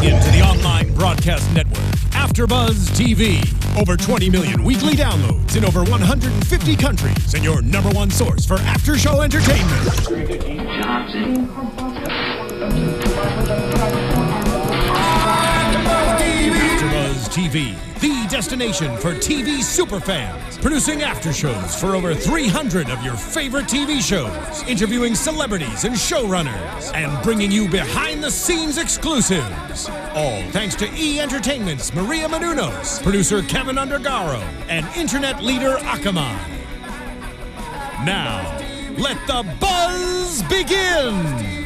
into the online broadcast network, AFTERBUZZ TV. Over 20 million weekly downloads in over 150 countries, and your number one source for after-show entertainment. AFTERBUZZ TV, the destination for TV superfans, producing after shows for over 300 of your favorite TV shows, interviewing celebrities and showrunners, and bringing you behind-the-scenes exclusives. All thanks to E! Entertainment's Maria Menounos, producer Kevin Undergaro, and internet leader Akamai. Now, let the buzz begin!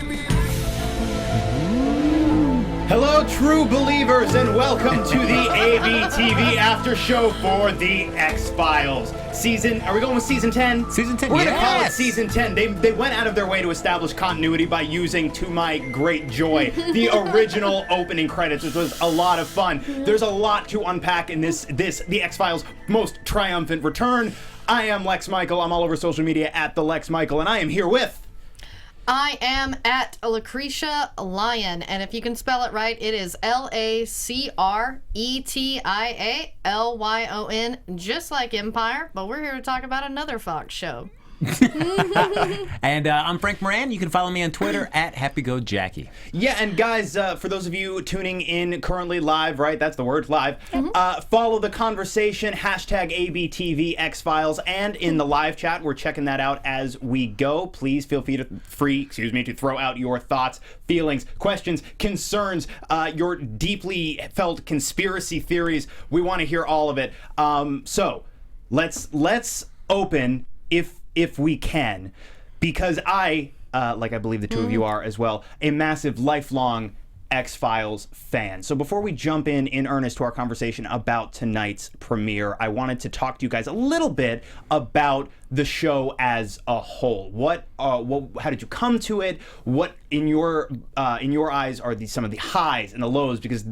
Hello, true believers, and welcome to the ABTV after show for the X-Files. Are we going with season 10? Season 10, We're going to call it season 10. They went out of their way to establish continuity by using, to my great joy, the original opening credits, which was a lot of fun. There's a lot to unpack in the X-Files' most triumphant return. I am Lex Michael. I'm all over social media at the Lex Michael, and I am here with... I am at Lacretia Lyon, and if you can spell it right, it is Lacretialyon, just like Empire, but we're here to talk about another Fox show. And I'm Frank Moran. You can follow me on Twitter at HappyGoJackie. Yeah, and guys, for those of you tuning in currently live, right? That's the word, live. Follow the conversation, hashtag ABTVXFiles, and in the live chat, we're checking that out as we go. Please feel free to throw out your thoughts, feelings, questions, concerns, your deeply felt conspiracy theories. We want to hear all of it. So let's open if we can, because I, like I believe the two of you are as well, a massive lifelong X-Files fan. So before we jump in earnest to our conversation about tonight's premiere, I wanted to talk to you guys a little bit about the show as a whole. How did you come to it? What in your eyes are some of the highs and the lows? Because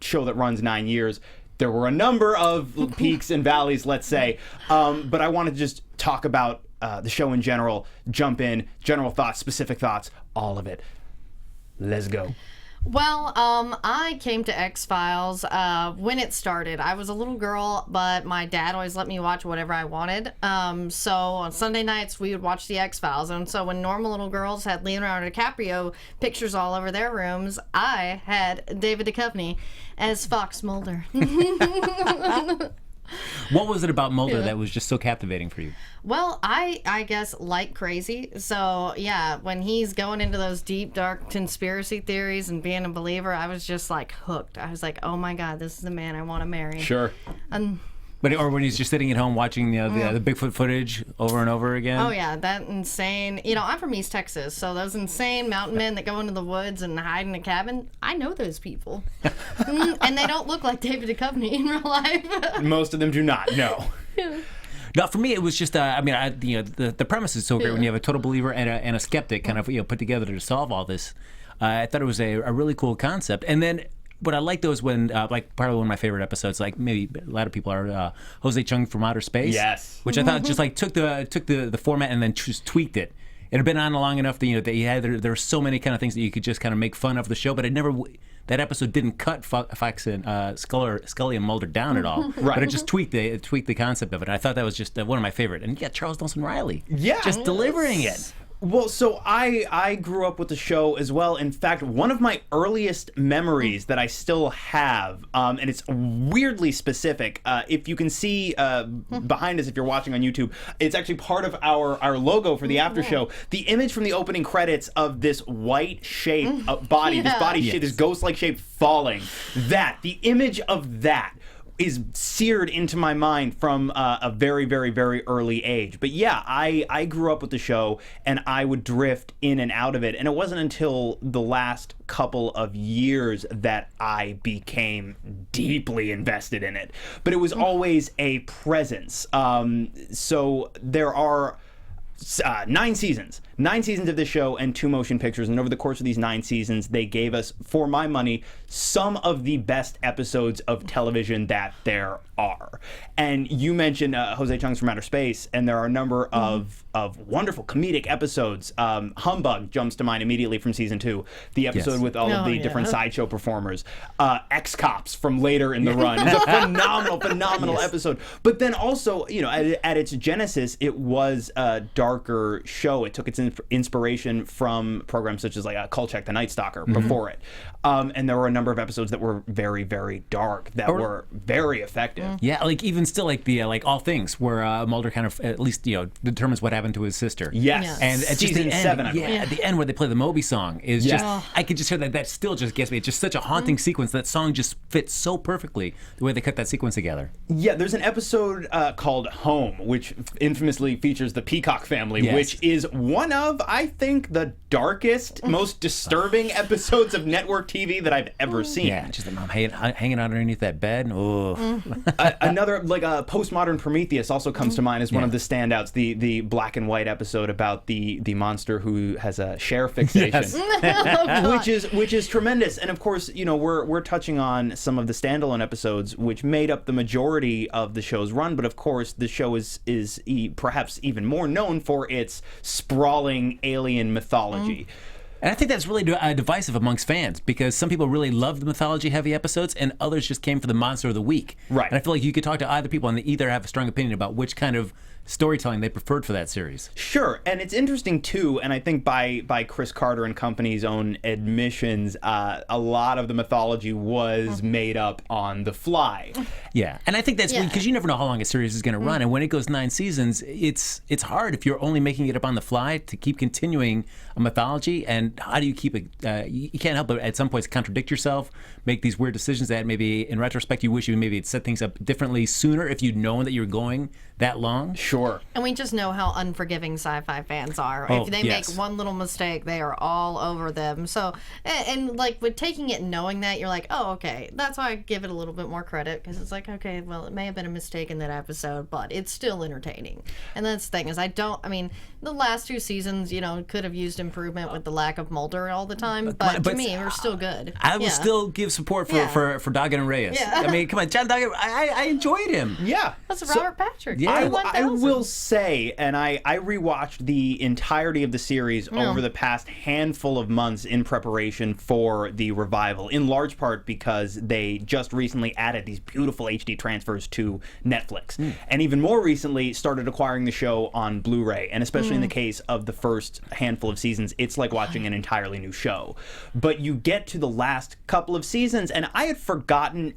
show that runs 9 years, there were a number of peaks and valleys, let's say. But I wanted to just talk about the show in general, jump in, general thoughts, specific thoughts, all of it. Let's go. Well, I came to X-Files when it started. I was a little girl, but my dad always let me watch whatever I wanted. So on Sunday nights, we would watch the X-Files. And so when normal little girls had Leonardo DiCaprio pictures all over their rooms, I had David Duchovny as Fox Mulder. What was it about Mulder that was just so captivating for you? Well, I guess like crazy. So, yeah, when he's going into those deep, dark conspiracy theories and being a believer, I was just, like, hooked. I was like, oh, my God, this is the man I want to marry. Sure. Or when he's just sitting at home watching the Bigfoot footage over and over again? Oh, yeah, that insane. You know, I'm from East Texas, so those insane mountain men that go into the woods and hide in a cabin, I know those people. And they don't look like David Duchovny in real life. Most of them do not, no. No, for me, it was just, the premise is so great when you have a total believer and a skeptic kind of put together to solve all this. I thought it was a really cool concept. And then what I liked was when, probably one of my favorite episodes, like maybe a lot of people are Jose Chung from Outer Space. Yes. Which I thought just like took the format and then just tweaked it. It had been on long enough that that you had there were so many kind of things that you could just kind of make fun of the show, but that episode didn't cut Fox and Scully and Mulder down at all. Right. But it just tweaked the concept of it. I thought that was just one of my favorite. And Charles Nelson Reilly. Yeah. Just delivering it. Well, so I grew up with the show as well. In fact, one of my earliest memories that I still have, and it's weirdly specific, if you can see behind us if you're watching on YouTube, it's actually part of our logo for the after show. The image from the opening credits of this white shape body, this body shape, this ghost-like shape falling, the image of that is seared into my mind from a very, very, very early age. But yeah, I grew up with the show, and I would drift in and out of it. And it wasn't until the last couple of years that I became deeply invested in it. But it was always a presence. So there are 9 seasons. 9 seasons of this show and 2 motion pictures, and over the course of these 9 seasons, they gave us, for my money, some of the best episodes of television that there are. And you mentioned Jose Chung's From Outer Space, and there are a number of wonderful comedic episodes. Humbug jumps to mind immediately from season 2. The episode with all of the different sideshow performers. Ex-Cops from later in the run. It's a phenomenal episode. But then also, you know, at its genesis, it was a darker show. It took its inspiration from programs such as like Kolchak the Night Stalker before it. And there were a number of episodes that were very, very dark that were very effective. Yeah, like even still like the like All Things, where Mulder kind of at least, you know, determines what happened to his sister. Yes. And at just Season the end, 7, I believe. at the end where they play the Moby song is just, I could just hear that still just gets me. It's just such a haunting sequence. That song just fits so perfectly the way they cut that sequence together. Yeah, there's an episode called Home, which infamously features the Peacock family, which is one of, I think, the darkest, most disturbing episodes of network TV that I've ever seen. Yeah, just the mom hanging out underneath that bed. Oh. Another, like a postmodern Prometheus also comes to mind as one of the standouts, the black and white episode about the monster who has a Cher fixation. which is tremendous. And of course, you know, we're touching on some of the standalone episodes which made up the majority of the show's run, but of course the show is perhaps even more known for its sprawling alien mythology. And I think that's really divisive amongst fans, because some people really love the mythology-heavy episodes, and others just came for the monster of the week. Right. And I feel like you could talk to either people, and they either have a strong opinion about which kind of storytelling they preferred for that series. Sure, and it's interesting too, and I think by Chris Carter and company's own admissions, a lot of the mythology was made up on the fly. Yeah, and I think that's because you never know how long a series is going to run, and when it goes 9 seasons, it's hard if you're only making it up on the fly to keep continuing a mythology. And how do you keep it? You can't help but at some points contradict yourself, make these weird decisions that maybe in retrospect you wish you maybe had set things up differently sooner if you'd known that you were going that long. Sure. And we just know how unforgiving sci-fi fans are. If they make one little mistake, they are all over them. So, and like with taking it and knowing that, you're like, oh, okay. That's why I give it a little bit more credit, because it's like, okay, well, it may have been a mistake in that episode, but it's still entertaining. And that's the thing is, the last 2 seasons, you know, could have used improvement with the lack of Mulder all the time, but to me, we're still good. I will still give support for Doggett and Reyes. Yeah. I mean, come on, John Doggett, I enjoyed him. Yeah. That's Robert Patrick. Yeah. I will say, and I rewatched the entirety of the series over the past handful of months in preparation for the revival, in large part because they just recently added these beautiful HD transfers to Netflix. And even more recently started acquiring the show on Blu-ray, and especially in the case of the first handful of seasons, it's like watching an entirely new show. But you get to the last couple of seasons, and I had forgotten,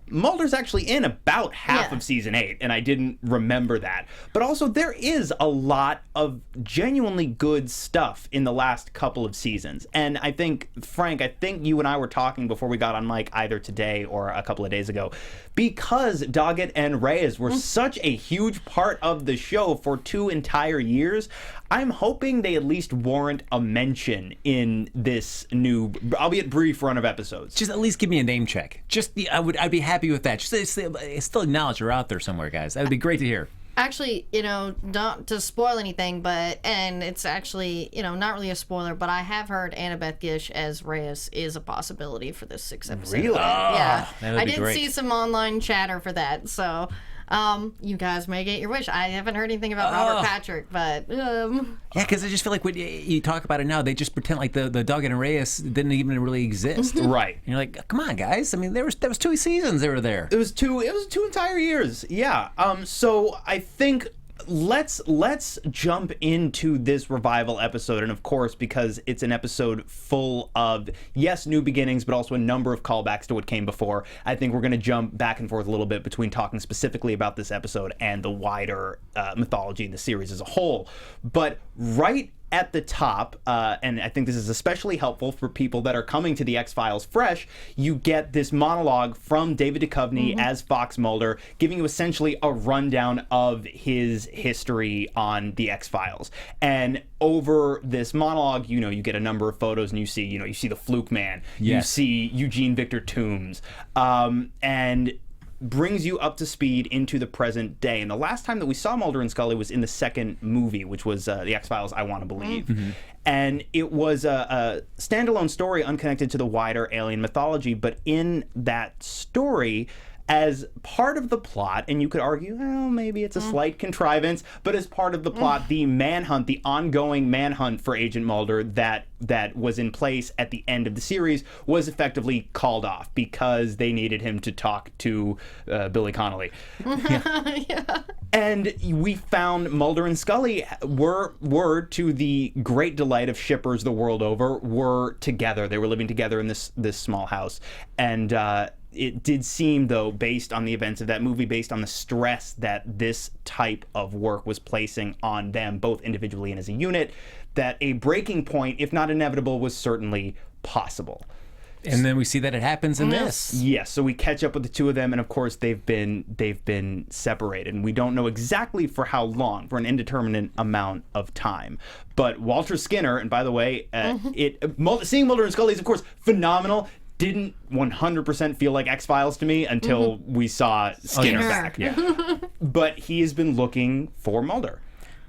Mulder's actually in about half of season 8, and I didn't remember that. But also, there is a lot of genuinely good stuff in the last couple of seasons. And I think, Frank, you and I were talking before we got on mic either today or a couple of days ago, because Doggett and Reyes were such a huge part of the show for 2 entire years, I'm hoping they at least warrant a mention in this new, albeit brief, run of episodes. Just at least give me a name check. I'd be happy with that. Just still acknowledge you're out there somewhere, guys. That would be great to hear. Actually, you know, not to spoil anything, and it's actually, you know, not really a spoiler, but I have heard Annabeth Gish as Reyes is a possibility for this 6th episode. Really? Yeah. That would be great. See some online chatter for that, so you guys may get your wish. I haven't heard anything about Robert Patrick, but yeah, because I just feel like when you talk about it now, they just pretend like the Doggett and Reyes didn't even really exist. Right. And you're like, come on, guys. I mean, there was 2 seasons they were there. It was 2 entire years. Yeah. So I think let's jump into this revival episode, and of course, because it's an episode full of new beginnings, but also a number of callbacks to what came before, I think we're going to jump back and forth a little bit between talking specifically about this episode and the wider mythology in the series as a whole. But right at the top, and I think this is especially helpful for people that are coming to the X-Files fresh, you get this monologue from David Duchovny as Fox Mulder, giving you essentially a rundown of his history on the X-Files. And over this monologue, you know, you get a number of photos, and you see the Fluke Man, you see Eugene Victor Toombs, and brings you up to speed into the present day. And the last time that we saw Mulder and Scully was in the second movie, which was The X-Files, I Want to Believe. And it was a standalone story unconnected to the wider alien mythology. But in that story, as part of the plot, and you could argue, well, maybe it's a slight contrivance, but as part of the plot, the manhunt, the ongoing manhunt for Agent Mulder that was in place at the end of the series was effectively called off because they needed him to talk to Billy Connolly. And we found Mulder and Scully were to the great delight of shippers the world over, were together. They were living together in this small house. And it did seem, though, based on the events of that movie, based on the stress that this type of work was placing on them, both individually and as a unit, that a breaking point, if not inevitable, was certainly possible. And then we see that it happens in this. Yes, so we catch up with the two of them, and of course they've been separated, and we don't know exactly for how long, for an indeterminate amount of time. But Walter Skinner, and by the way, seeing Mulder and Scully is of course phenomenal. Didn't 100% feel like X-Files to me until we saw Skinner back. Yeah. But he has been looking for Mulder.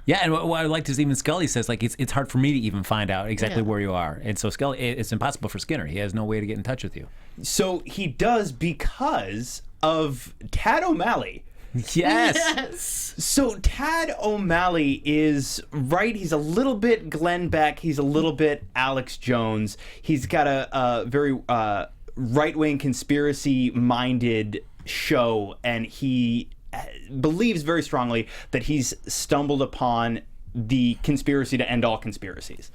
Yeah, and what I liked is even Scully says, like, it's hard for me to even find out exactly where you are. And so Scully, it's impossible for Skinner. He has no way to get in touch with you. So he does because of Tad O'Malley. Yes. So Tad O'Malley is right. He's a little bit Glenn Beck. He's a little bit Alex Jones. He's got a very right-wing conspiracy-minded show, and he believes very strongly that he's stumbled upon the conspiracy to end all conspiracies,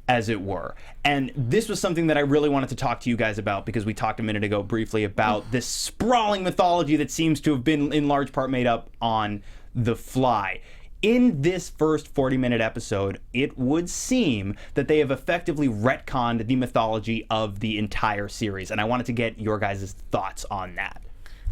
as it were. And this was something that I really wanted to talk to you guys about, because we talked a minute ago briefly about this sprawling mythology that seems to have been in large part made up on the fly. In this first 40-minute episode, it would seem that they have effectively retconned the mythology of the entire series, and I wanted to get your guys' thoughts on that.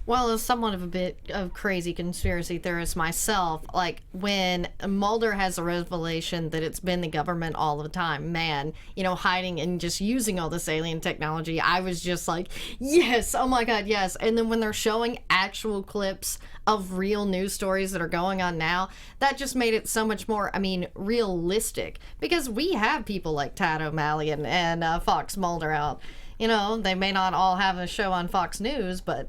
Well, as somewhat of a bit of crazy conspiracy theorist myself, like when Mulder has a revelation that it's been the government all the time, man, hiding and just using all this alien technology, I was just like, yes, oh my God, yes. And then when they're showing actual clips of real news stories that are going on now, that just made it so much more, realistic. Because we have people like Tad O'Malley and Fox Mulder out. They may not all have a show on Fox News, but...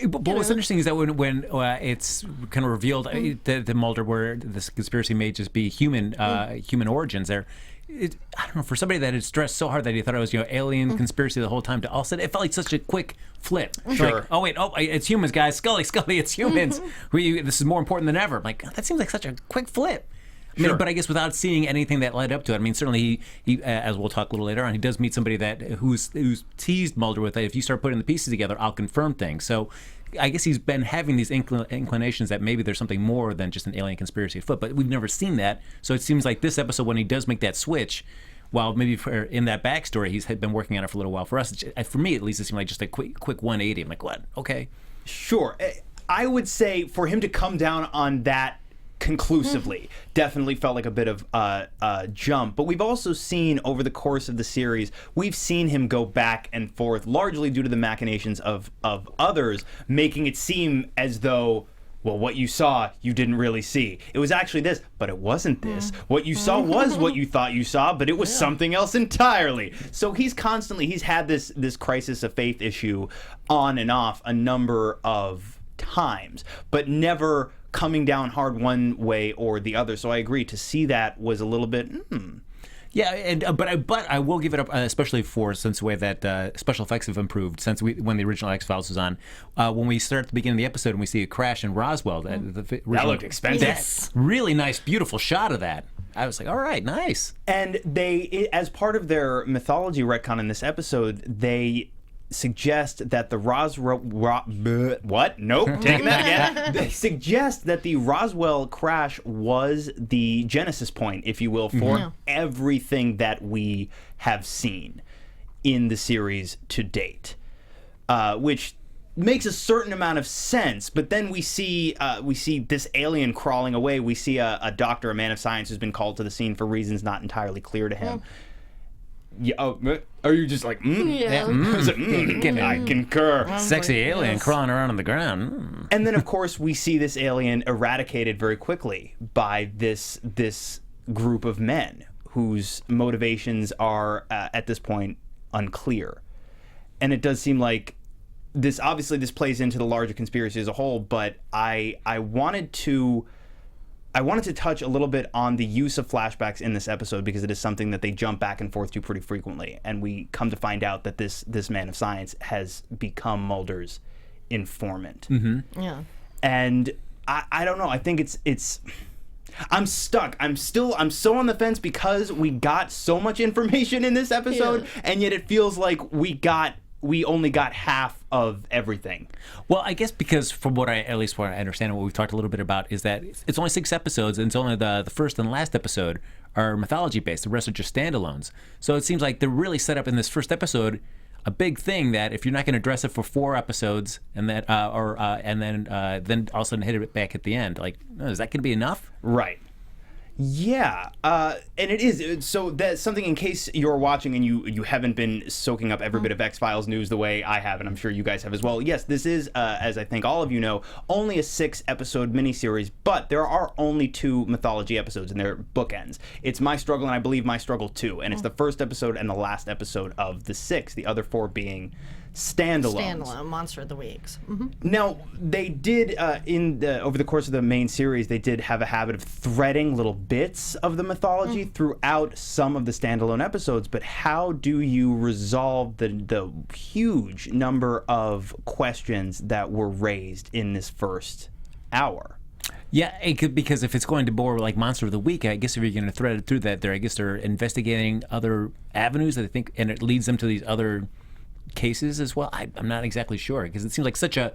But what's interesting is that when it's kind of revealed that Mulder, where this conspiracy may just be human origins there, I don't know, for somebody that had stressed so hard that he thought it was alien conspiracy the whole time, to all of a sudden it felt like such a quick flip. Sure. Like, it's humans, guys. Scully, it's humans. This is more important than ever. I'm like, that seems like such a quick flip. Sure. But I guess without seeing anything that led up to it, certainly he as we'll talk a little later on, he does meet somebody who's teased Mulder with that. If you start putting the pieces together, I'll confirm things. So I guess he's been having these inclinations that maybe there's something more than just an alien conspiracy afoot, but we've never seen that. So it seems like this episode, when he does make that switch, while maybe in that backstory he's been working on it for a little while, for us, for me at least, it seemed like just a quick 180. I'm like, what? Okay. Sure. I would say for him to come down on that conclusively definitely felt like a bit of a jump. But we've also seen over the course of the series, we've seen him go back and forth, largely due to the machinations of others, making it seem as though, well, what you saw, you didn't really see. It was actually this, but it wasn't this. What you saw was what you thought you saw, but it was something else entirely. So he's had this crisis of faith issue on and off a number of times, but never coming down hard one way or the other. So I agree, to see that was a little bit Yeah, and but I will give it up, especially since the way that special effects have improved since when the original X-Files was on. When we start at the beginning of the episode and we see a crash in Roswell, that looked expensive. Yes. Really nice, beautiful shot of that. I was like, all right, nice. And they, as part of their mythology retcon in this episode, they suggest that the taking that again. They suggest that the Roswell crash was the genesis point, if you will, for everything that we have seen in the series to date, which makes a certain amount of sense. But then we see this alien crawling away. We see a doctor, a man of science, who's been called to the scene for reasons not entirely clear to him. Yeah. Are you just like, Yeah. Is it, I concur. Sexy like, alien yes. crawling around on the ground. And then, of course, we see this alien eradicated very quickly by this group of men whose motivations are, at this point, unclear. And it does seem like this plays into the larger conspiracy as a whole, but I wanted to touch a little bit on the use of flashbacks in this episode because it is something that they jump back and forth to pretty frequently, and we come to find out that this man of science has become Mulder's informant. Mm-hmm. Yeah. And I don't know. I think it's. I'm stuck. I'm so on the fence because we got so much information in this episode, and yet it feels like we only got half of everything. Well, I guess because from what I understand and what we've talked a little bit about is that it's only 6 episodes and it's only the first and last episode are mythology based. The rest are just standalones. So it seems like they're really set up in this first episode a big thing that if you're not going to address it for 4 episodes and then then all of a sudden hit it back at the end, like, is that going to be enough? Right. Yeah, and it is. So that's something in case you're watching and you haven't been soaking up every bit of X-Files news the way I have, and I'm sure you guys have as well. Yes, this is, as I think all of you know, only a 6-episode miniseries, but there are only 2 mythology episodes, and they're bookends. It's My Struggle and I believe My Struggle 2, and it's the first episode and the last episode of the 6, the other 4 being standalones. Standalone Monster of the Weeks. Mm-hmm. Now, they did, over the course of the main series, they did have a habit of threading little bits of the mythology throughout some of the standalone episodes, but how do you resolve the huge number of questions that were raised in this first hour? Yeah, it could, because if it's going to bore like Monster of the Week, I guess if you're going to thread it through that, I guess they're investigating other avenues that I think, and it leads them to these other cases as well. I'm not exactly sure because it seems like such a.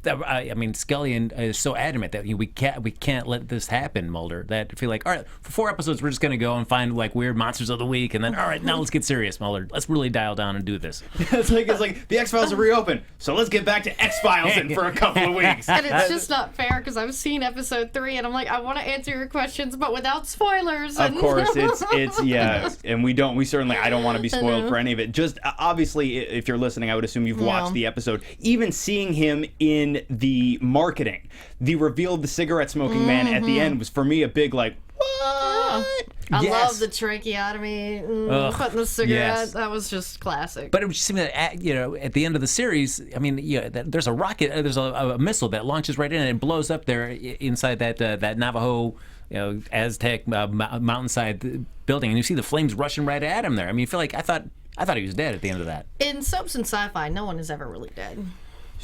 I mean, Scully is so adamant that we can't let this happen, Mulder. That I feel like, all right, for 4 episodes we're just gonna go and find like weird monsters of the week, and then all right, now let's get serious, Mulder. Let's really dial down and do this. It's like the X-Files are reopened, so let's get back to X-Files in for a couple of weeks. And it's just not fair because I've seen episode 3 and I'm like, I want to answer your questions, but without spoilers. Of course, it's yeah, and I don't want to be spoiled for any of it. Just obviously, if you're listening, I would assume you've watched the episode. Even seeing him in the marketing, the reveal of the cigarette smoking man at the end was for me a big like, what? I Yes. love the tracheotomy, putting the cigarette. yes. That was just classic. But it would just seem that at the end of the series, I mean, there's a rocket, there's a missile that launches right in and it blows up there inside that Navajo, Aztec mountainside building, and you see the flames rushing right at him there. I mean, I thought he was dead at the end of that. In soaps and sci-fi, no one is ever really dead.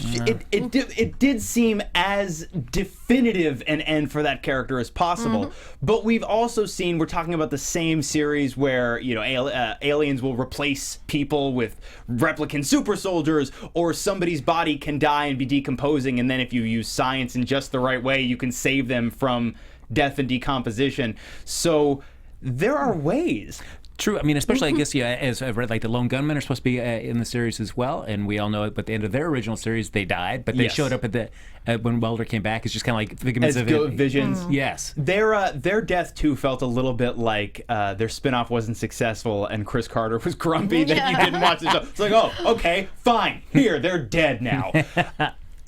It did seem as definitive an end for that character as possible, but we've also seen, we're talking about the same series where aliens will replace people with replicant super soldiers, or somebody's body can die and be decomposing, and then if you use science in just the right way, you can save them from death and decomposition. So there are ways. True. I mean, especially, I guess, as I've read, like the Lone Gunmen are supposed to be in the series as well, and we all know at the end of their original series, they died, but they showed up when Mulder came back. It's just kind of like figments of visions. Yes. Their death too felt a little bit like their spinoff wasn't successful, and Chris Carter was grumpy that you didn't watch the show. It's like, oh, okay, fine. Here, they're dead now.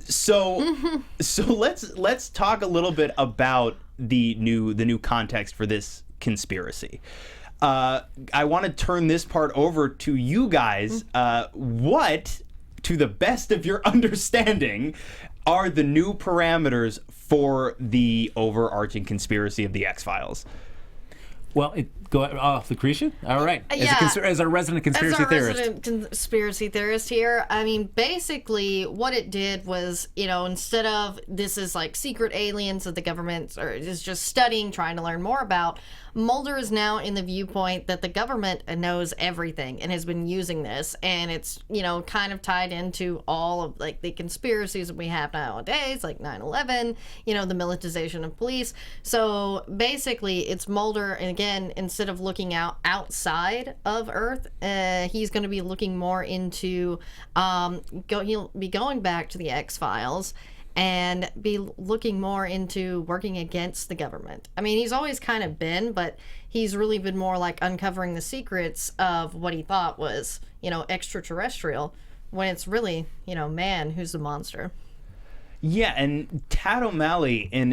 So let's talk a little bit about the new context for this conspiracy. I want to turn this part over to you guys. What, to the best of your understanding, are the new parameters for the overarching conspiracy of the X-Files? Well, Lacretia? All right. Yeah. As a resident conspiracy theorist. Resident conspiracy theorist here, I mean, basically what it did was, instead of this is like secret aliens that the government is just studying, trying to learn more about, Mulder is now in the viewpoint that the government knows everything and has been using this, and it's, kind of tied into all of like the conspiracies that we have nowadays, like 9/11, the militarization of police. So basically it's Mulder, and again, instead of looking outside of Earth, he's going to be looking more into he'll be going back to the X-Files and be looking more into working against the government. I mean, he's always kind of been, but he's really been more like uncovering the secrets of what he thought was, extraterrestrial, when it's really, man who's the monster. Yeah, and Tad O'Malley in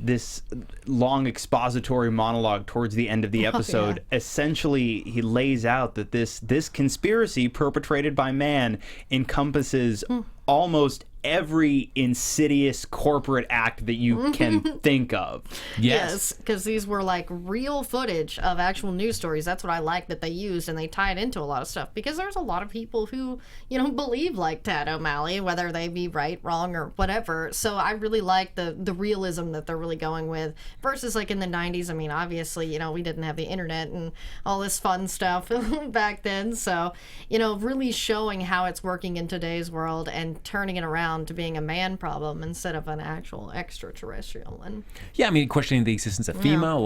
this long expository monologue towards the end of the episode, essentially he lays out that this conspiracy perpetrated by man encompasses almost every insidious corporate act that you can think of. Yes, because these were like real footage of actual news stories. That's what I like that they used, and they tie it into a lot of stuff, because there's a lot of people who, believe like Tad O'Malley, whether they be right, wrong, or whatever. So I really like the realism that they're really going with, versus like in the 90s. I mean, obviously, we didn't have the internet and all this fun stuff back then. So, really showing how it's working in today's world and turning it around to being a man problem instead of an actual extraterrestrial one. Yeah, I mean, questioning the existence of FEMA,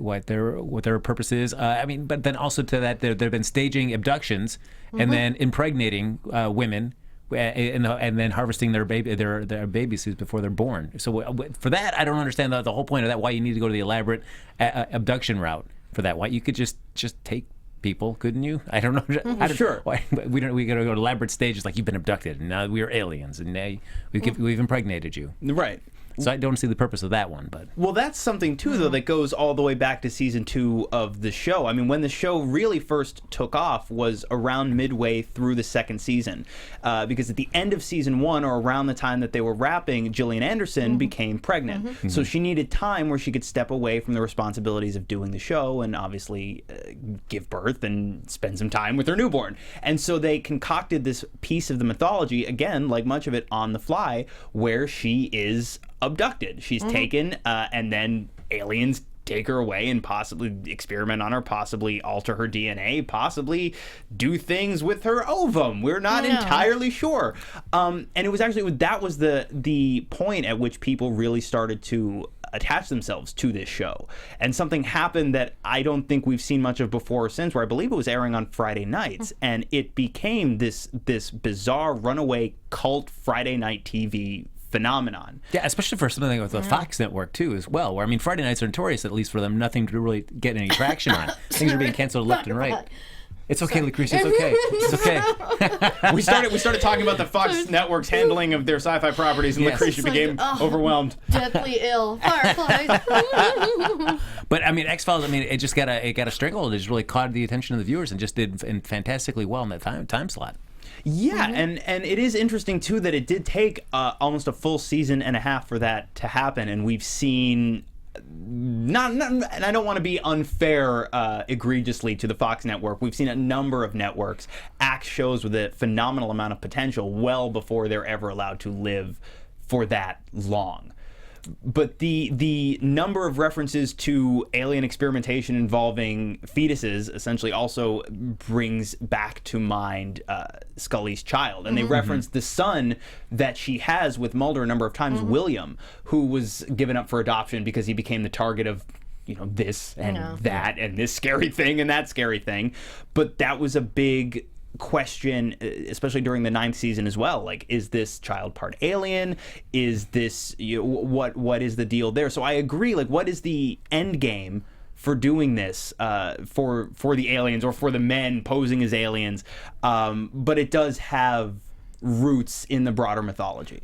what their purpose is. But then also to that, they've been staging abductions and then impregnating women. And then harvesting their babies before they're born. So for that, I don't understand the whole point of that. Why you need to go to the elaborate abduction route for that? Why you could just take people, couldn't you? I don't know. Sure. Why we got to go to elaborate stages like you've been abducted and now we are aliens and now we've impregnated you. Right. So I don't see the purpose of that one, but well, that's something too, though, that goes all the way back to season 2 of the show. I mean, when the show really first took off was around midway through the second season, because at the end of season 1, or around the time that they were wrapping, Gillian Anderson became pregnant, so she needed time where she could step away from the responsibilities of doing the show and obviously give birth and spend some time with her newborn. And so they concocted this piece of the mythology, again, like much of it on the fly, where she is abducted. She's taken, and then aliens take her away and possibly experiment on her, possibly alter her DNA, possibly do things with her ovum. We're not entirely sure. And it was actually, that was the point at which people really started to attach themselves to this show. And something happened that I don't think we've seen much of before or since, where I believe it was airing on Friday nights, and it became this bizarre runaway cult Friday night TV phenomenon. Yeah, especially for something with the Fox network too, as well. Where I mean, Friday nights are notorious, at least for them, nothing to really get any traction on. Things are being canceled left and right. It's okay, Lacretia. It's okay. It's okay. We started talking about the Fox network's handling of their sci-fi properties, and Lacretia became overwhelmed. Deathly ill. Fireflies. But I mean, X-Files. I mean, it got a stranglehold. It just really caught the attention of the viewers and just did fantastically well in that time slot. Yeah, and it is interesting too that it did take almost a full season and a half for that to happen, and we've seen and I don't want to be unfair egregiously to the Fox network. We've seen a number of networks act shows with a phenomenal amount of potential well before they're ever allowed to live for that long. But the number of references to alien experimentation involving fetuses essentially also brings back to mind Scully's child. And they reference the son that she has with Mulder a number of times, William, who was given up for adoption because he became the target of this and that and this scary thing and that scary thing. But that was a big question, especially during the 9th season as well. Like, is this child part alien? Is this what is the deal there? So I agree. Like, what is the end game for doing this for the aliens or for the men posing as aliens? But it does have roots in the broader mythology.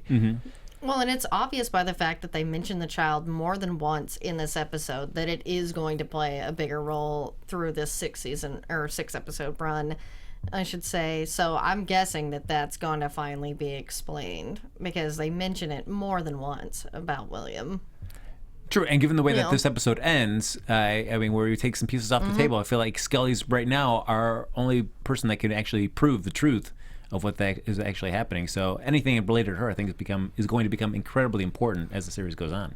Well, and it's obvious by the fact that they mention the child more than once in this episode that it is going to play a bigger role through this 6-episode run, I should say. So I'm guessing that that's going to finally be explained, because they mention it more than once about William. True, and given the way that this episode ends, I mean, where you take some pieces off the table, I feel like Scully's right now our only person that can actually prove the truth of what that is actually happening. So anything related to her, I think, is going to become incredibly important as the series goes on.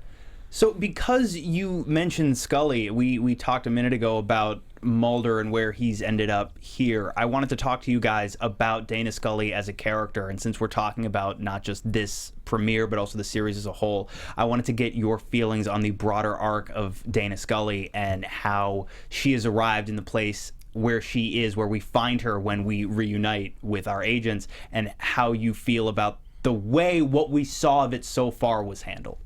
So because you mentioned Scully, we talked a minute ago about Mulder and where he's ended up here. I wanted to talk to you guys about Dana Scully as a character, and since we're talking about not just this premiere but also the series as a whole, I wanted to get your feelings on the broader arc of Dana Scully and how she has arrived in the place where she is, where we find her when we reunite with our agents, and how you feel about the way what we saw of it so far was handled.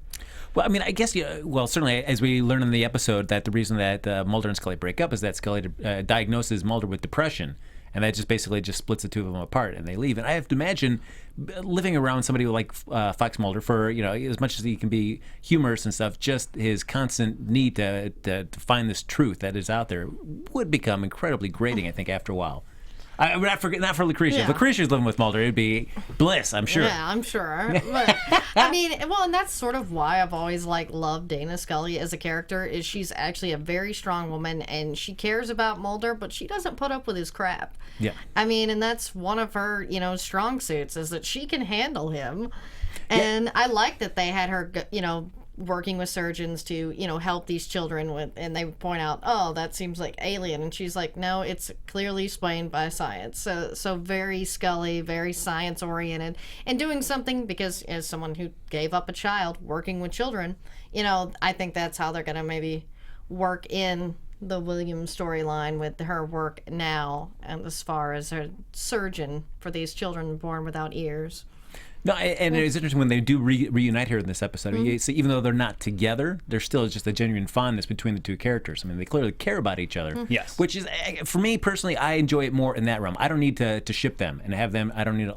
Well, I mean, I guess, well, certainly, as we learn in the episode, that the reason that Mulder and Scully break up is that Scully diagnoses Mulder with depression, and that just basically just splits the two of them apart, and they leave. And I have to imagine living around somebody like Fox Mulder for, as much as he can be humorous and stuff, just his constant need to find this truth that is out there would become incredibly grating, I think, after a while. Not for Lacretia. If Lacretia's living with Mulder, it'd be bliss, I'm sure. Yeah, I'm sure. But, I mean, well, and that's sort of why I've always loved Dana Scully as a character. Is she's actually a very strong woman, and she cares about Mulder, but she doesn't put up with his crap. Yeah. I mean, and that's one of her, strong suits, is that she can handle him. And I like that they had her, working with surgeons to, help these children with, and they point out, oh, that seems like alien. And she's like, no, it's clearly explained by science. So very Scully, very science oriented, and doing something because as someone who gave up a child working with children, I think that's how they're going to maybe work in the Williams storyline with her work now, and as far as her surgeon for these children born without ears. No, and it's interesting when they do reunite here in this episode. You see, even though they're not together, there's still just a genuine fondness between the two characters. I mean, they clearly care about each other. Yes. Which is, for me personally, I enjoy it more in that realm. I don't need to ship them and have them. I don't need.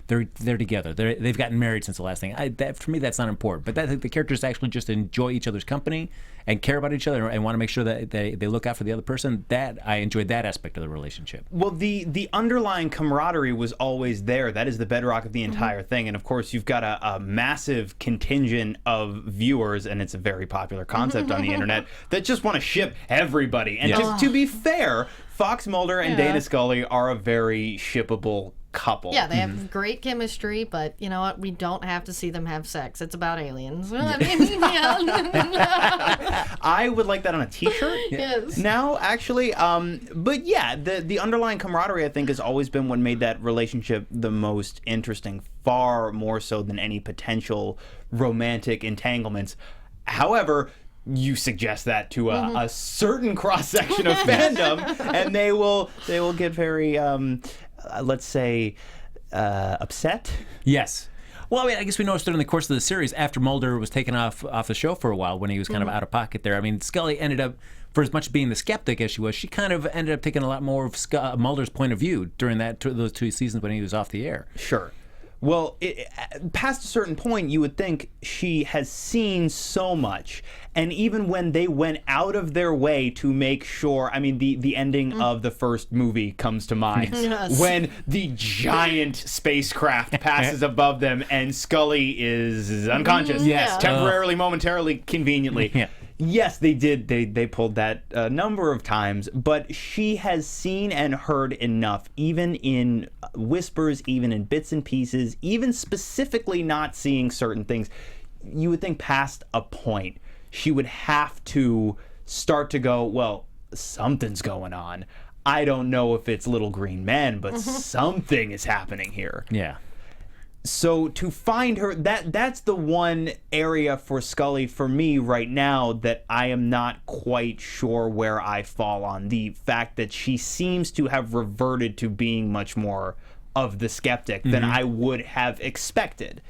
They're together. They've gotten married since the last thing. For me, that's not important. But the characters actually just enjoy each other's company and care about each other and want to make sure that they look out for the other person. That I enjoyed that aspect of the relationship. Well, the underlying camaraderie was always there. That is the bedrock of the entire thing. And of course, you've got a massive contingent of viewers, and it's a very popular concept on the internet, that just want to ship everybody. And to be fair, Fox Mulder and Dana Scully are a very shippable couple. Yeah, they have great chemistry, but you know what? We don't have to see them have sex. It's about aliens. I would like that on a t-shirt. Yes. Now, actually. But yeah, the underlying camaraderie, I think, has always been what made that relationship the most interesting, far more so than any potential romantic entanglements. However, you suggest that to a certain cross-section of fandom, and they will get very let's say, upset? Yes. Well, I mean, I guess we noticed during the course of the series, after Mulder was taken off the show for a while, when he was kind of out of pocket there, I mean, Scully ended up, for as much being the skeptic as she was, she kind of ended up taking a lot more of Mulder's point of view during those 2 seasons when he was off the air. Sure. Well, past a certain point, you would think she has seen so much. And even when they went out of their way to make sure, I mean, the ending of the first movie comes to mind. Yes. When the giant spacecraft passes above them and Scully is unconscious. Yes. Temporarily, momentarily, conveniently. Yeah. Yes, they did. They pulled that a number of times, but she has seen and heard enough, even in whispers, even in bits and pieces, even specifically not seeing certain things. You would think past a point, she would have to start to go, well, something's going on. I don't know if it's little green men, but something is happening here. Yeah. So to find her, that's the one area for Scully for me right now that I am not quite sure where I fall on. The fact that she seems to have reverted to being much more of the skeptic than I would have expected.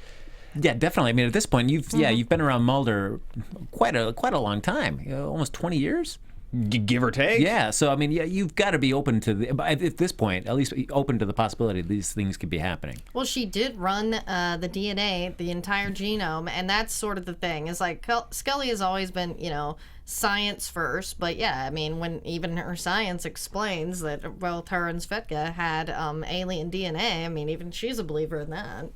Yeah, definitely. I mean, at this point, you've been around Mulder quite a long time, almost 20 years. Give or take. Yeah, so I mean, you've got to be open to at this point, at least open to the possibility these things could be happening. Well, she did run the DNA, the entire genome, and that's sort of the thing. It's like Scully has always been, science first, but yeah, I mean, when even her science explains that both her and Svetka had alien DNA, I mean, even she's a believer in that.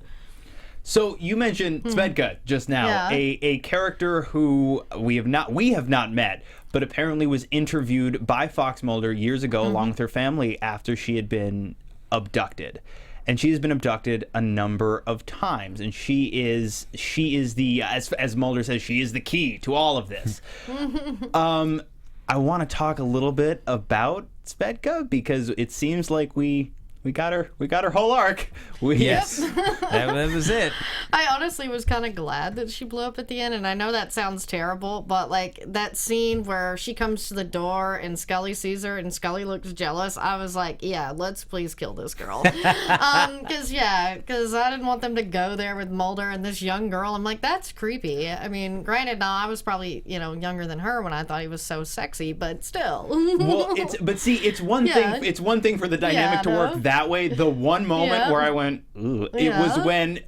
So you mentioned Svetka just now, a character who we have not met, but apparently was interviewed by Fox Mulder years ago along with her family after she had been abducted. And she has been abducted a number of times, and she is the, as Mulder says, she is the key to all of this. I want to talk a little bit about Svetka because it seems like we we got her whole arc. Yes, that was it. I honestly was kind of glad that she blew up at the end, and I know that sounds terrible, but like that scene where she comes to the door and Scully sees her and Scully looks jealous, I was like, yeah, let's please kill this girl. Because I didn't want them to go there with Mulder and this young girl. I'm like, that's creepy. I mean, granted, now I was probably, younger than her when I thought he was so sexy, but still. Well, it's one thing. It's one thing for the dynamic to work that way. The one moment where I went, ooh, it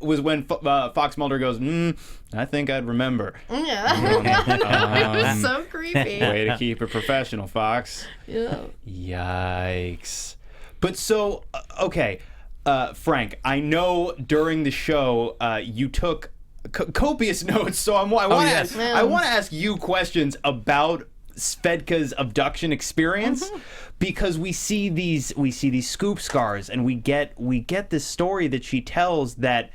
was when Fox Mulder goes, I think I'd remember. Yeah. It was so creepy. Way to keep it professional, Fox. Yeah. Yikes. But so, okay, Frank, I know during the show you took copious notes, so I want to ask you questions about Svedka's abduction experience, because we see these scoop scars, and we get this story that she tells that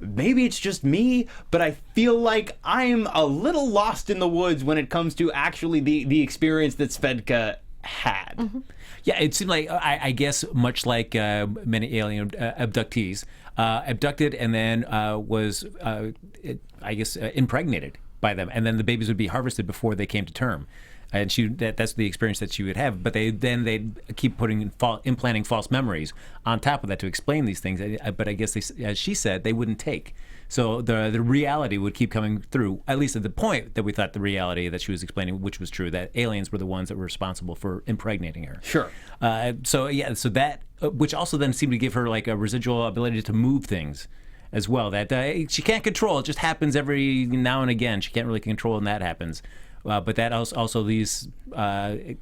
maybe it's just me, but I feel like I'm a little lost in the woods when it comes to actually the experience that Svedka had. Yeah, it seemed like, I guess, much like many alien abductees, abducted and then was, I guess, impregnated by them, and then the babies would be harvested before they came to term. And that's the experience that she would have. But they'd keep implanting false memories on top of that to explain these things. But I guess, as she said, they wouldn't take. So the reality would keep coming through, at least at the point that we thought the reality that she was explaining, which was true, that aliens were the ones that were responsible for impregnating her. Sure. So that, which also then seemed to give her like a residual ability to move things as well. That she can't control. It just happens every now and again. She can't really control when that happens. But that also these, I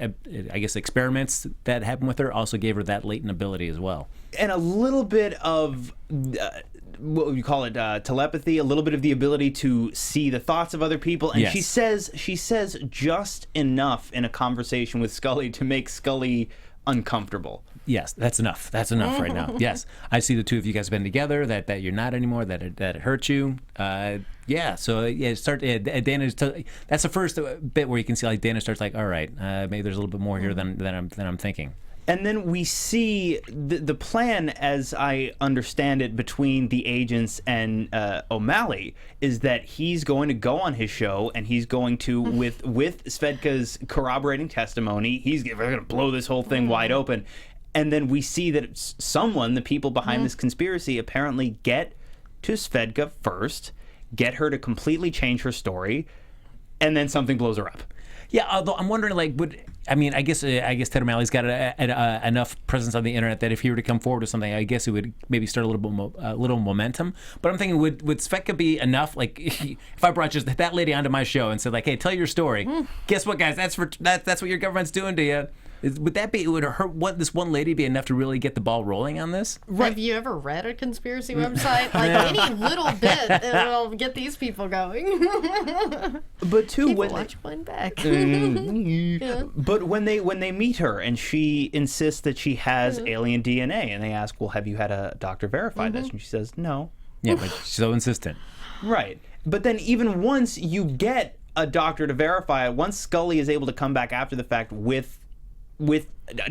guess, experiments that happened with her also gave her that latent ability as well. And a little bit of, what would you call it, telepathy, a little bit of the ability to see the thoughts of other people. And she says just enough in a conversation with Scully to make Scully uncomfortable. Yes, that's enough. That's enough right now. Yes, I see the two of you guys have been together. That you're not anymore. That it hurt you. Dana. That's the first bit where you can see like Dana starts like, all right, maybe there's a little bit more here than I'm thinking. And then we see the plan, as I understand it, between the agents and O'Malley, is that he's going to go on his show and he's going to, with Svedka's corroborating testimony, he's going to blow this whole thing wide open. And then we see that someone, the people behind this conspiracy, apparently get to Svedka first, get her to completely change her story, and then something blows her up. Yeah, although I'm wondering, I guess Ted O'Malley's got enough presence on the internet that if he were to come forward with something, I guess it would maybe start a little momentum. But I'm thinking, would Svedka be enough? Like, if I brought just that lady onto my show and said, like, hey, tell your story. Guess what, guys? That's what your government's doing to you. Would this one lady be enough to really get the ball rolling on this? Right. Have you ever read a conspiracy website? Like any little bit, it'll get these people going. But too, people watch one back. But when they meet her and she insists that she has alien DNA, and they ask, well, have you had a doctor verify this? And she says, no. Yeah, but she's so insistent. Right. But then even once you get a doctor to verify it, once Scully is able to come back after the fact with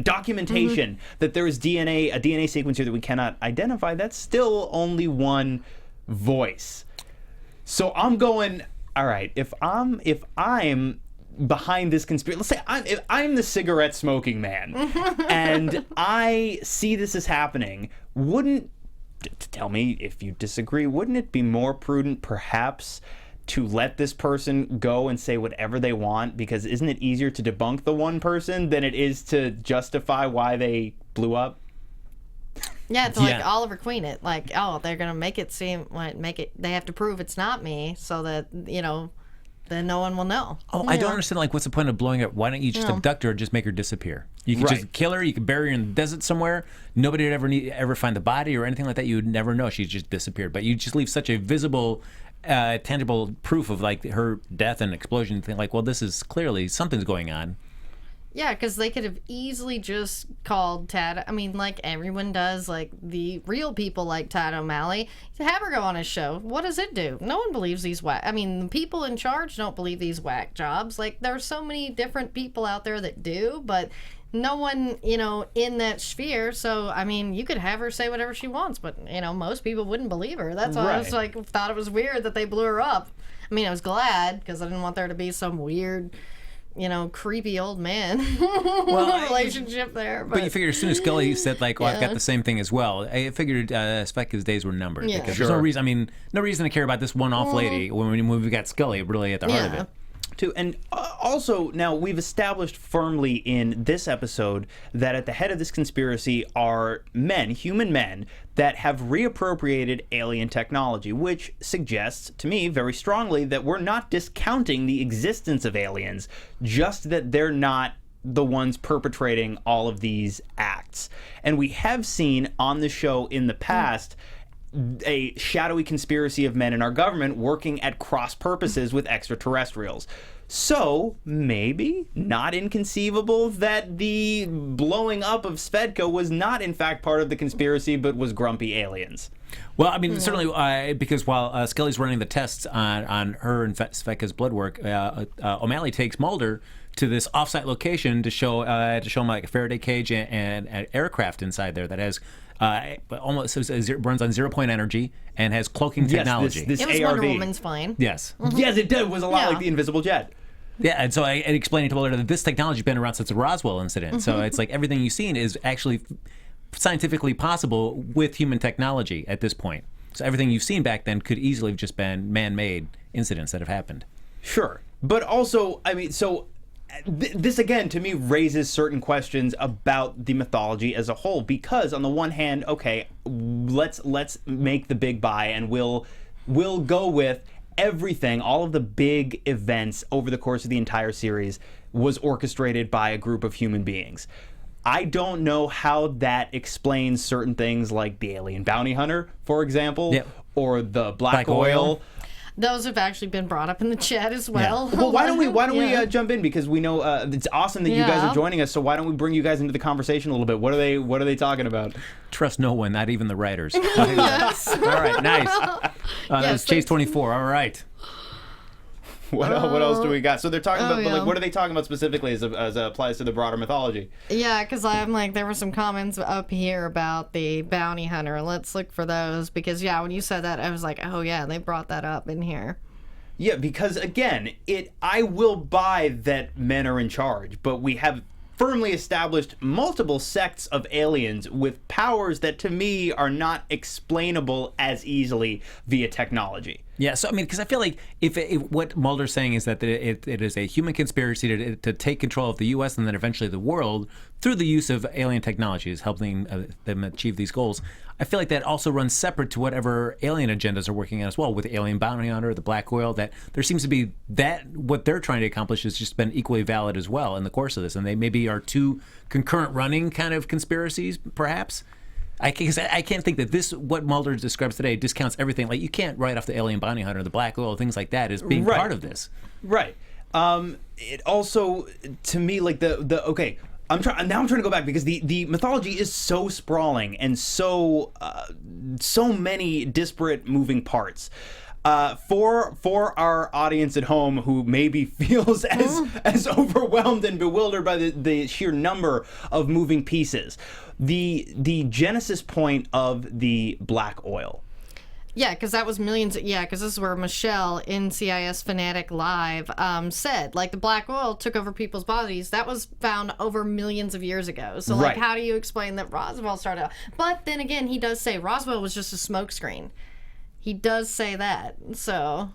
documentation that there is a DNA sequence here that we cannot identify, that's still only one voice. So I'm going, all right, if I'm behind this conspiracy, let's say I'm the cigarette smoking man, and I see this is happening, tell me if you disagree, wouldn't it be more prudent perhaps to let this person go and say whatever they want? Because isn't it easier to debunk the one person than it is to justify why they blew up? Yeah, it's like Oliver Queen it. Like, oh, they're going to make it seem, they have to prove it's not me so that, then no one will know. Oh, I don't understand, what's the point of blowing up? Why don't you just abduct her or just make her disappear? You could just kill her, you could bury her in the desert somewhere. Nobody would ever find the body or anything like that. You would never know. She just disappeared. But you just leave such a visible, tangible proof of her death and explosion thing. Well, this is clearly something's going on. Yeah, because they could have easily just called Tad. I mean, like everyone does, like the real people like Tad O'Malley, to have her go on his show. What does it do? No one believes these whack. I mean, the people in charge don't believe these whack jobs. Like, there are so many different people out there that do, but no one, in that sphere. So, I mean, you could have her say whatever she wants, but, most people wouldn't believe her. That's why I was thought it was weird that they blew her up. I mean, I was glad because I didn't want there to be some weird, creepy old man relationship there. But you figure as soon as Scully said, like, I've got the same thing as well, I figured Specca's days were numbered. Yeah. Because there's no reason to care about this one-off lady when we've got Scully really at the heart of it. Too. And also, now we've established firmly in this episode that at the head of this conspiracy are men, human men, that have reappropriated alien technology, which suggests to me very strongly that we're not discounting the existence of aliens, just that they're not the ones perpetrating all of these acts. And we have seen on the show in the past a shadowy conspiracy of men in our government working at cross purposes with extraterrestrials. So, maybe not inconceivable that the blowing up of Svedka was not in fact part of the conspiracy, but was grumpy aliens. Well, I mean, certainly because while Scully's running the tests on her and Svetka's blood work, O'Malley takes Mulder to this offsite location to show him like a Faraday cage and an aircraft inside there that has runs on 0-point energy and has cloaking technology. This it was ARV. Wonder Woman's plane. Yes. Yes, it did. It was a lot like the Invisible Jet. Yeah, and so I explained to Mulder that this technology's been around since the Roswell incident. So it's like everything you've seen is actually scientifically possible with human technology at this point. So everything you've seen back then could easily have just been man-made incidents that have happened. Sure. But also, I mean, so this again to me raises certain questions about the mythology as a whole, because on the one hand, okay, let's make the big buy and we'll go with everything, all of the big events over the course of the entire series was orchestrated by a group of human beings. I don't know how that explains certain things like the alien bounty hunter, for example, or the black oil. Those have actually been brought up in the chat as well. Well, why don't we jump in, because we know it's awesome that you guys are joining us. So why don't we bring you guys into the conversation a little bit? What are they talking about? Trust no one, not even the writers. Yes. All right, nice. That's Chase 24. All right. What else do we got? So they're talking about, but like, what are they talking about specifically as it applies to the broader mythology? Yeah, because I'm like, there were some comments up here about the bounty hunter. Let's look for those, because when you said that, I was like, oh yeah, they brought that up in here. Yeah, because again, I will buy that men are in charge, but we have firmly established multiple sects of aliens with powers that to me are not explainable as easily via technology. Yeah, so I mean, because I feel like if what Mulder's saying is that it is a human conspiracy to take control of the U.S. and then eventually the world through the use of alien technology is helping them achieve these goals. I feel like that also runs separate to whatever alien agendas are working on as well, with the alien bounty hunter, the black oil. That there seems to be that what they're trying to accomplish has just been equally valid as well in the course of this, and they maybe are two concurrent running kind of conspiracies, perhaps. I can't think that what Mulder describes today discounts everything. Like, you can't write off the alien bounty hunter, the black oil, things like that as being part of this. Right. It also, to me, like okay, I'm trying to go back, because the mythology is so sprawling and so many disparate moving parts. For our audience at home who maybe feels as overwhelmed and bewildered by the sheer number of moving pieces, the genesis point of the black oil. Yeah, because that was millions. Because this is where Michelle in CIS Fanatic Live said, like, the black oil took over people's bodies. That was found over millions of years ago. So, like, how do you explain that Roswell started out? But then again, he does say Roswell was just a smokescreen. He does say that. So,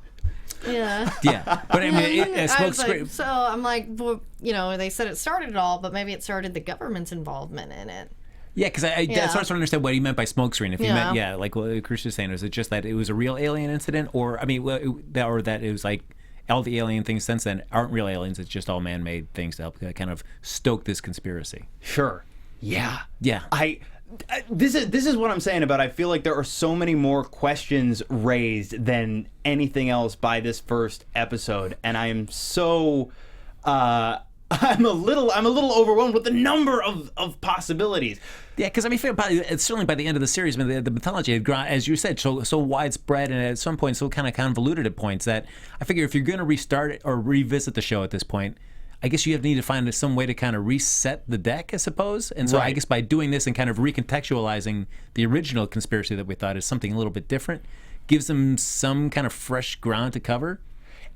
yeah. Yeah, but I mean, smokescreen. So I'm like, well, they said it started it all, but maybe it started the government's involvement in it. Yeah, because I started to understand what he meant by smokescreen. If he meant, like what Chris was saying, is it just that it was a real alien incident, or I mean, or that it was like all the alien things since then aren't real aliens? It's just all man-made things to help kind of stoke this conspiracy. Sure. Yeah. Yeah. This is what I'm saying about, I feel like there are so many more questions raised than anything else by this first episode, and I am so I'm a little overwhelmed with the number of possibilities. Yeah, because I mean, certainly by the end of the series, I mean, the mythology had grown, as you said, so widespread, and at some point so kind of convoluted at points that I figure if you're going to restart it or revisit the show at this point, I guess you need to find some way to kind of reset the deck, I suppose. And so I guess by doing this and kind of recontextualizing the original conspiracy that we thought is something a little bit different, gives them some kind of fresh ground to cover.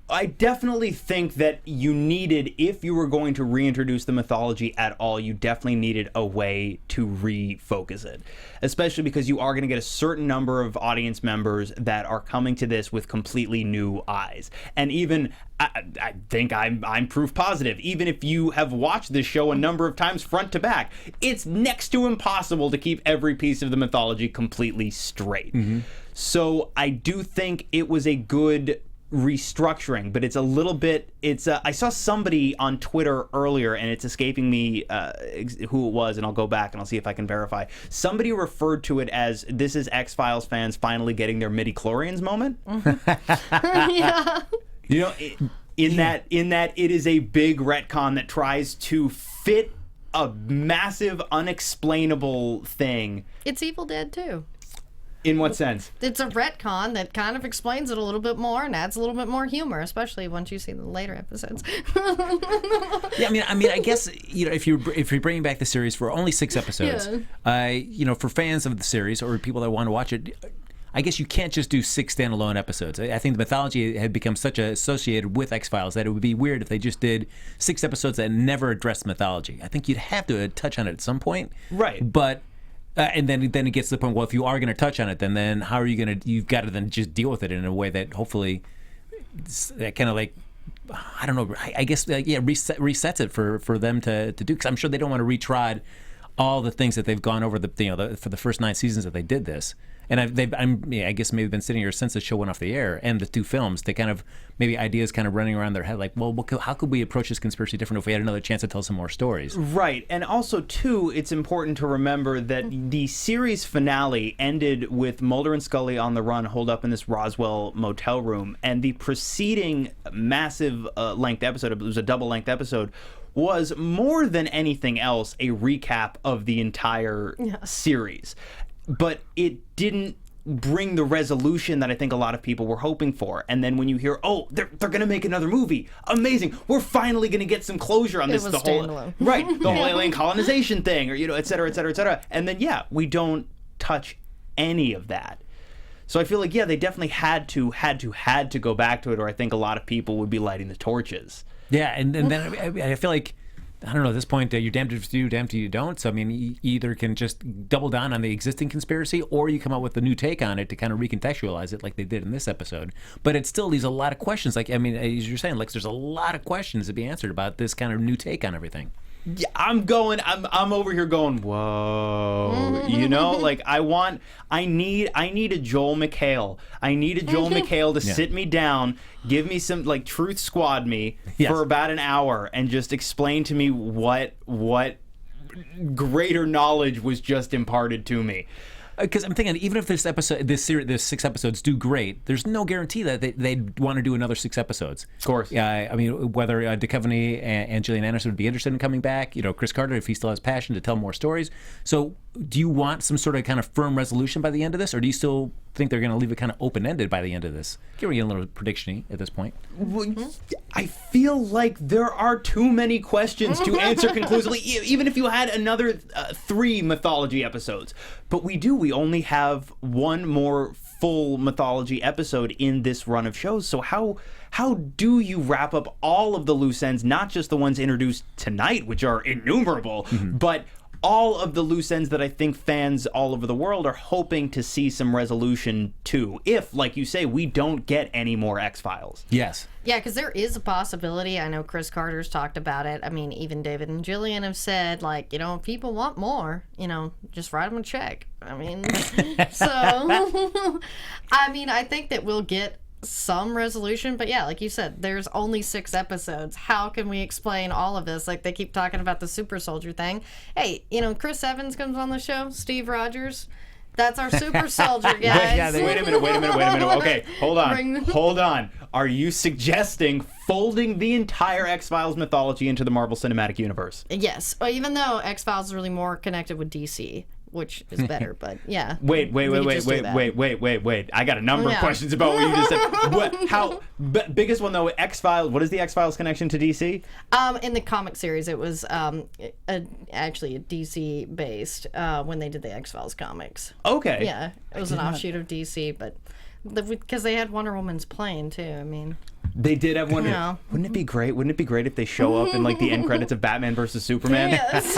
I definitely think that you needed, if you were going to reintroduce the mythology at all, you definitely needed a way to refocus it. Especially because you are going to get a certain number of audience members that are coming to this with completely new eyes. And even, I think I'm proof positive, even if you have watched this show a number of times front to back, it's next to impossible to keep every piece of the mythology completely straight. So I do think it was a good restructuring, but it's a little bit, I saw somebody on Twitter earlier, and it's escaping me who it was, and I'll go back and I'll see if I can verify. Somebody referred to it as, this is X-Files fans finally getting their midi-chlorians moment. Yeah. You know, in that it is a big retcon that tries to fit a massive, unexplainable thing. It's Evil Dead too. In what sense? It's a retcon that kind of explains it a little bit more and adds a little bit more humor, especially once you see the later episodes. Yeah, I mean, I guess, you know, if you're bringing back the series for only 6 episodes, you know, for fans of the series or people that want to watch it, I guess you can't just do 6 standalone episodes. I think the mythology had become such associated with X-Files that it would be weird if they just did 6 episodes that never addressed mythology. I think you'd have to touch on it at some point. Right. But and then it gets to the point, well, if you are going to touch on it, then how are you going to, you've got to then just deal with it in a way that hopefully kind of like, I don't know, I guess, resets it for them to do, because I'm sure they don't want to retrod all the things that they've gone over for the first 9 seasons that they did this. And I guess maybe been sitting here since the show went off the air and the 2 films, they kind of, maybe ideas kind of running around their head like, well, how could we approach this conspiracy different if we had another chance to tell some more stories? Right. And also, too, it's important to remember that the series finale ended with Mulder and Scully on the run, holed up in this Roswell motel room. And the preceding massive length episode, it was a double-length episode, was more than anything else a recap of the entire series. But it didn't bring the resolution that I think a lot of people were hoping for. And then when you hear, oh, they're going to make another movie, amazing, we're finally going to get some closure on this. It was standalone. The whole alien colonization thing, or, you know, et cetera, et cetera, et cetera. And then, we don't touch any of that. So I feel like, they definitely had to go back to it, or I think a lot of people would be lighting the torches. Yeah, and then I feel like, I don't know, at this point, you're damned if you do, damned if you don't. So, I mean, you either can just double down on the existing conspiracy, or you come up with a new take on it to kind of recontextualize it like they did in this episode. But it still leaves a lot of questions. Like, I mean, as you're saying, Lex, there's a lot of questions to be answered about this kind of new take on everything. Yeah, I'm over here going, whoa, you know, like I need a Joel McHale. I need a Joel McHale to sit me down, give me some, like, Truth Squad me for about an hour and just explain to me what greater knowledge was just imparted to me. Because I'm thinking, even if this 6 episodes do great, there's no guarantee that they'd want to do another 6 episodes. Of course. I mean, whether Duchovny and Gillian Anderson would be interested in coming back, you know, Chris Carter, if he still has passion to tell more stories. So do you want some sort of kind of firm resolution by the end of this, or do you still think they're going to leave it kind of open-ended by the end of this? Can we get a little prediction-y at this point? Well, I feel like there are too many questions to answer conclusively, even if you had another 3 mythology episodes. But we only have 1 more full mythology episode in this run of shows. So how do you wrap up all of the loose ends, not just the ones introduced tonight, which are innumerable, but all of the loose ends that I think fans all over the world are hoping to see some resolution to, if, like you say, we don't get any more X-Files. Yes. Yeah, because there is a possibility. I know Chris Carter's talked about it. I mean, even David and Jillian have said, like, you know, if people want more, you know, just write them a check. I mean, so, I mean, I think that we'll get some resolution, but like you said, there's only 6 episodes. How can we explain all of this? Like, they keep talking about the super soldier thing. Hey, you know, Chris Evans comes on the show, Steve Rogers, that's our super soldier, guys. Wait a minute. Okay, hold on. Are you suggesting folding the entire X-Files mythology into the Marvel Cinematic Universe? Yes, even though X-Files is really more connected with DC. which is better. But yeah. Wait. I got a number of questions about what you just said. Biggest one though, X-Files. What is the X-Files connection to DC? In the comic series, it was actually a DC based when they did the X-Files comics. Okay. Yeah, it was an offshoot of DC, but because they had Wonder Woman's plane too. I mean. They did have one. Yeah. Wouldn't it be great? Wouldn't it be great if they show up in like the end credits of Batman versus Superman? Yes.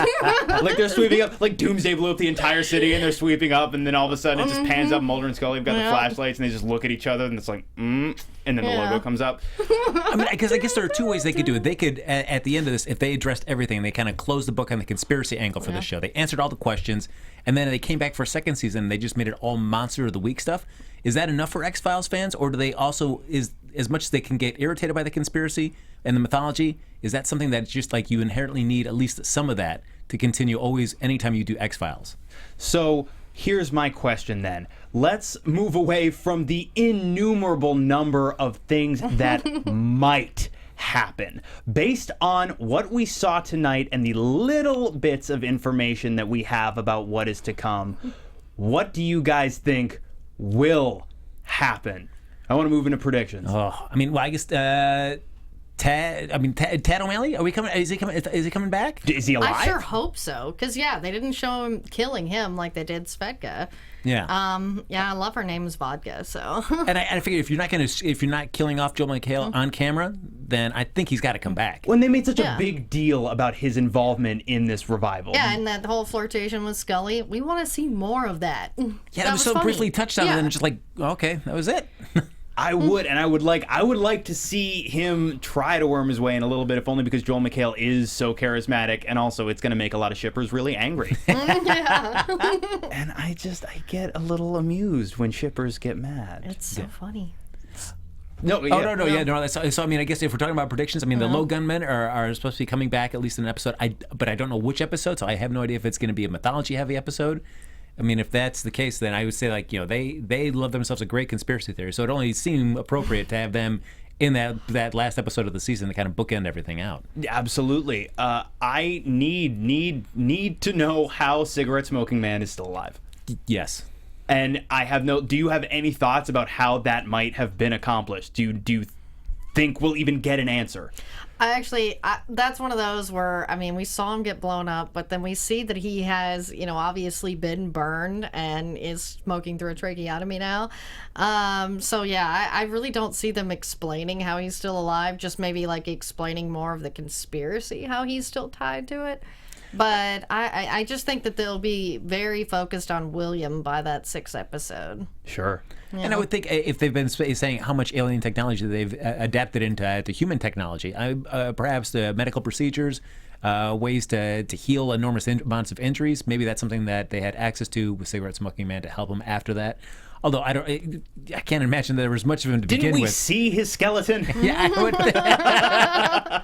Like they're sweeping up, like Doomsday blew up the entire city, and they're sweeping up, and then all of a sudden it just pans up. Mulder and Scully have got the flashlights, and they just look at each other, and it's like, and then the logo comes up. I mean, because I guess there are two ways they could do it. They could, at the end of this, if they addressed everything, they kind of closed the book on the conspiracy angle for the show. They answered all the questions, and then they came back for a second season, and they just made it all Monster of the Week stuff. Is that enough for X-Files fans, or do they also, as much as they can get irritated by the conspiracy and the mythology, is that something that's just like you inherently need at least some of that to continue always anytime you do X-Files? So here's my question then. Let's move away from the innumerable number of things that might happen. Based on what we saw tonight and the little bits of information that we have about what is to come, what do you guys think will happen? I want to move into predictions. Oh, I mean, well, I guess Tad O'Malley. Are we coming? Is he coming? Is he coming back? Is he alive? I sure hope so, because they didn't show him killing him like they did Svetka. Yeah. I love her name is Vodka. So. And I figure if you're not killing off Joel McHale on camera, then I think he's got to come back. When they made such a big deal about his involvement in this revival. Yeah, and that whole flirtation with Scully, we want to see more of that. Yeah, that was so funny. briefly touched on, and then just like, okay, that was it. I would like to see him try to worm his way in a little bit, if only because Joel McHale is so charismatic, and also it's going to make a lot of shippers really angry. And I get a little amused when shippers get mad. It's so funny. No, So I mean, I guess if we're talking about predictions, I mean, the Low Gunmen are supposed to be coming back at least in an episode. But I don't know which episode, so I have no idea if it's going to be a mythology-heavy episode. I mean, if that's the case, then I would say, like, they love themselves a great conspiracy theory. So it only seemed appropriate to have them in that last episode of the season to kind of bookend everything out. Absolutely. I need to know how Cigarette Smoking Man is still alive. Yes. And do you have any thoughts about how that might have been accomplished? Do you think we'll even get an answer? That's one of those where, I mean, we saw him get blown up, but then we see that he has, obviously been burned and is smoking through a tracheotomy now. I really don't see them explaining how he's still alive, just maybe like explaining more of the conspiracy, how he's still tied to it. But I just think that they'll be very focused on William by that 6th episode. Sure. Yeah. And I would think if they've been saying how much alien technology they've adapted into human technology, perhaps the medical procedures, ways to heal enormous amounts of injuries, maybe that's something that they had access to with Cigarette Smoking Man to help them after that. Although I can't imagine there was much of him to begin with. Didn't we see his skeleton? Yeah, I would.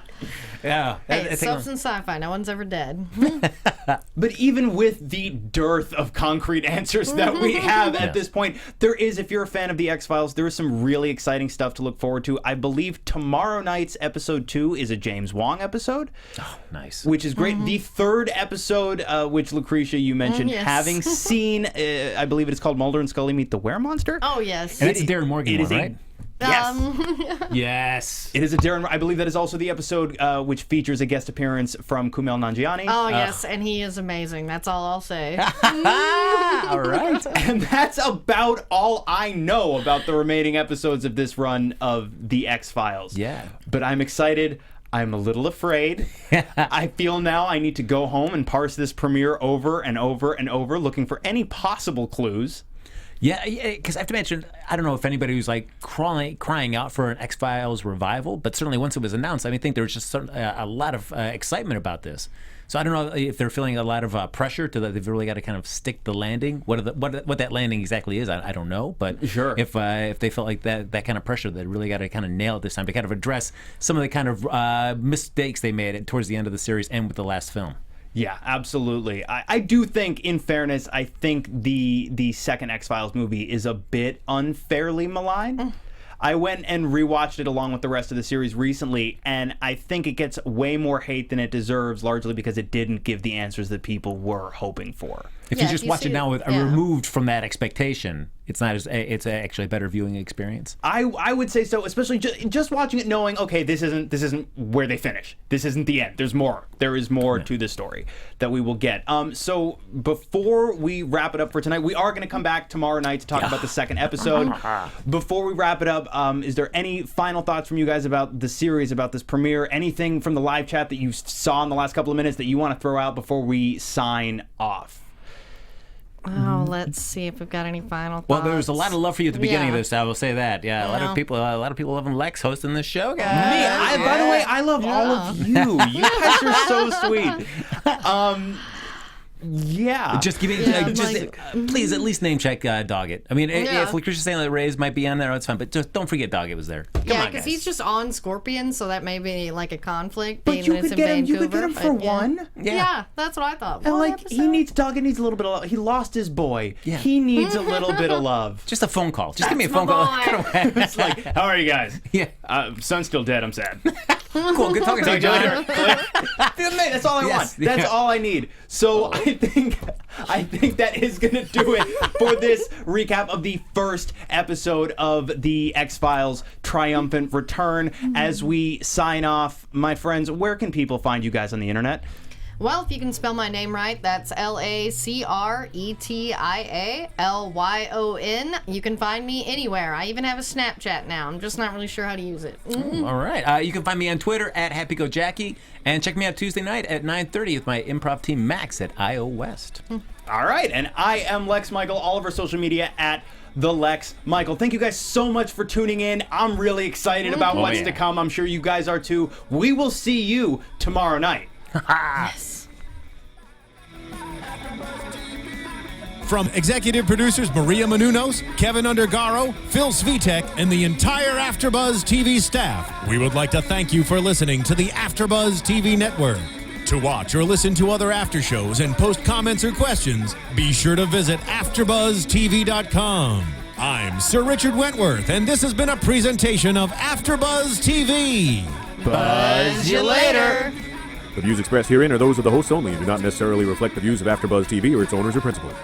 Yeah. Hey, substance sci-fi. No one's ever dead. But even with the dearth of concrete answers that we have at this point, there is, if you're a fan of the X-Files, there is some really exciting stuff to look forward to. I believe tomorrow night's episode 2 is a James Wong episode. Oh, nice. Which is great. The 3rd episode, which Lucretia, you mentioned, having seen, I believe it is called Mulder and Scully Meet the Were-Monster. Oh, yes. And it's a Darren Morgan one, right? Yes. Yes. It is a Darren. I believe that is also the episode which features a guest appearance from Kumail Nanjiani. Oh, yes, and he is amazing. That's all I'll say. All right. And that's about all I know about the remaining episodes of this run of The X-Files. Yeah. But I'm excited. I'm a little afraid. I feel now I need to go home and parse this premiere over and over and over, looking for any possible clues. Yeah, because I have to mention, I don't know if anybody was like crying out for an X-Files revival, but certainly once it was announced, I think there was just a lot of excitement about this. So I don't know if they're feeling a lot of pressure to that they've really got to kind of stick the landing. What that landing exactly is, I don't know. But sure, if they felt like that kind of pressure, they really got to kind of nail it this time to kind of address some of the kind of mistakes they made towards the end of the series and with the last film. Yeah, absolutely. I do think, in fairness, I think the second X-Files movie is a bit unfairly maligned. I went and rewatched it along with the rest of the series recently, and I think it gets way more hate than it deserves, largely because it didn't give the answers that people were hoping for. If you just watch it now with removed from that expectation, it's not as it's actually a better viewing experience. I would say so, especially just watching it, knowing, okay, this isn't where they finish. This isn't the end. There's more. There is more to the story that we will get. So before we wrap it up for tonight, we are going to come back tomorrow night to talk about the second episode. Before we wrap it up, is there any final thoughts from you guys about the series, about this premiere? Anything from the live chat that you saw in the last couple of minutes that you want to throw out before we sign off? Oh, let's see if we've got any final thoughts. Well, there was a lot of love for you at the beginning of this. I will say that. Yeah, a lot of people loving Lex hosting this show, guys. By the way, I love all of you. You guys are so sweet. Just give me, please at least name check Doggett. I mean, if Lacretia's saying that Reyes might be on there, it's fine, but just don't forget Doggett was there. Come on, because he's just on Scorpion, so that may be like a conflict. But you could get him for one. Yeah, that's what I thought. And Doggett needs a little bit of love. He lost his boy. Yeah. He needs a little bit of love. Just a phone call. Just give me a phone call. It's like, how are you guys? Yeah. Son's still dead. I'm sad. Cool. Good talking to you, John. That's all I want. That's all I need. So I think that is gonna do it for this recap of the first episode of the X-Files triumphant return. As we sign off, my friends, where can people find you guys on the internet? Well, if you can spell my name right, that's Lacretia Lyon. You can find me anywhere. I even have a Snapchat now. I'm just not really sure how to use it. All right. You can find me on Twitter at HappyGoJackie, and check me out Tuesday night at 9:30 with my improv team Max at IO West. All right, and I am Lex Michael. All of our social media at the Lex Michael. Thank you guys so much for tuning in. I'm really excited about what's to come. I'm sure you guys are too. We will see you tomorrow night. Yes. From executive producers Maria Menounos, Kevin Undergaro, Phil Svitek, and the entire AfterBuzz TV staff, we would like to thank you for listening to the AfterBuzz TV network. To watch or listen to other after shows and post comments or questions, be sure to visit AfterBuzzTV.com. I'm Sir Richard Wentworth, and this has been a presentation of AfterBuzz TV. Buzz you later. The views expressed herein are those of the hosts only and do not necessarily reflect the views of AfterBuzz TV or its owners or principals.